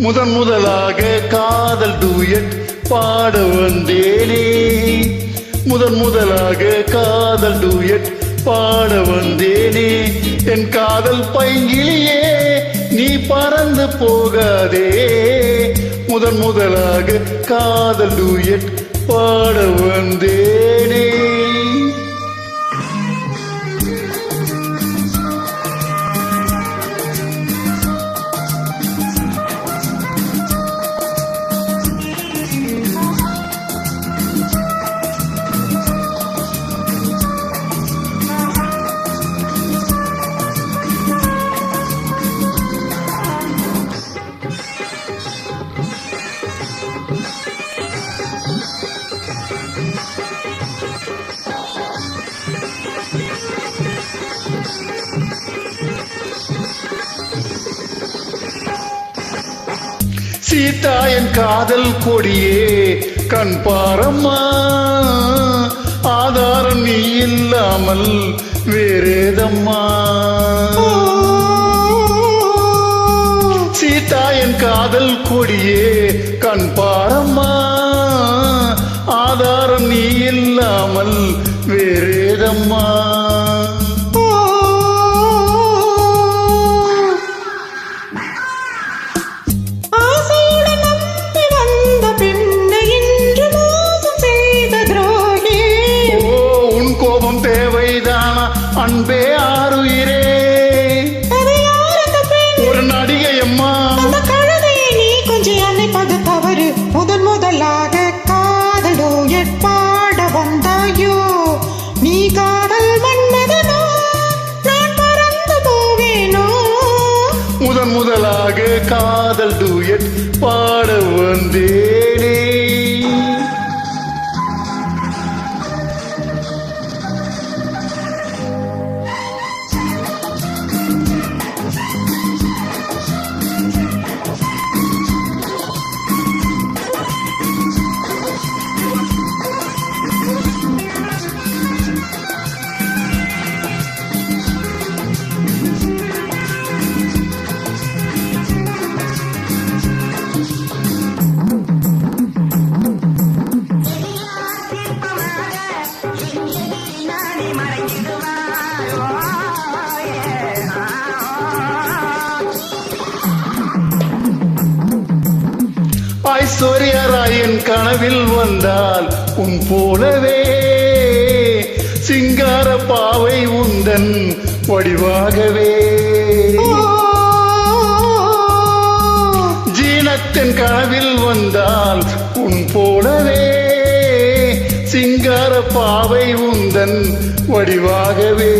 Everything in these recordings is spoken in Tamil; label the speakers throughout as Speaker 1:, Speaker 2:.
Speaker 1: முதன் முதலாக காதல் டூயட் பாட வந்தேனே. முதன் முதலாக காதல் டூயட் பாட வந்தேனே. என் காதல் பைங்கிலியே நீ பறந்து போகாதே. முதன் முதலாக காதல் டூயட் பாட வந்தேனே. சீதா என் காதல் கொடியே கண் பாரம்மா. ஆதாரம் நீ இல்லாமல் வேறேதம்மா. சீதா என் காதல் கொடியே கண் பாரம்மா. ஆதாரம் நீ இல்லாமல் வேறேதம்மா. அன்பே ஆறுயிரே ஒரு நடிகை அம்மா.
Speaker 2: அந்த கழுதையை நீ கொஞ்சம் அணைப்பது தவறு. முதன் முதலாக காதல் டூயட் பாட வந்தாயோ. நீ காதல் மன்மதனோ நான் பறந்து போவேனோ.
Speaker 1: முதன் முதலாக காதல் டூயட் பாட வந்தேனே. ஐஸ்வர்யா ராயன் கனவில் வந்தால் உன் போலவே சிங்கார பாவை உந்தன் வடிவாகவே. ஜீனத்தின் கனவில் வந்தால் உன் போலவே சிங்கார பாவை உந்தன் வடிவாகவே.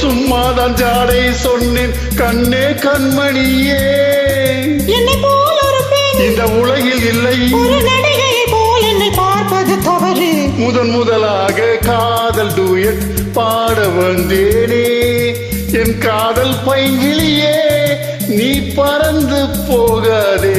Speaker 1: சும்மாதான் ஜாடை சொன்னேன் கண்ணே கண்மணியே.
Speaker 2: என்னை போல் ஒரு பெண்
Speaker 1: இந்த உலகில் இல்லை.
Speaker 2: ஒரு நடிகையை போல் என்னை பார்ப்பது தவறு.
Speaker 1: முதன் முதலாக காதல் டூயட் பாட வந்தேனே. என் காதல் பைங்கிலியே நீ பறந்து போகாதே.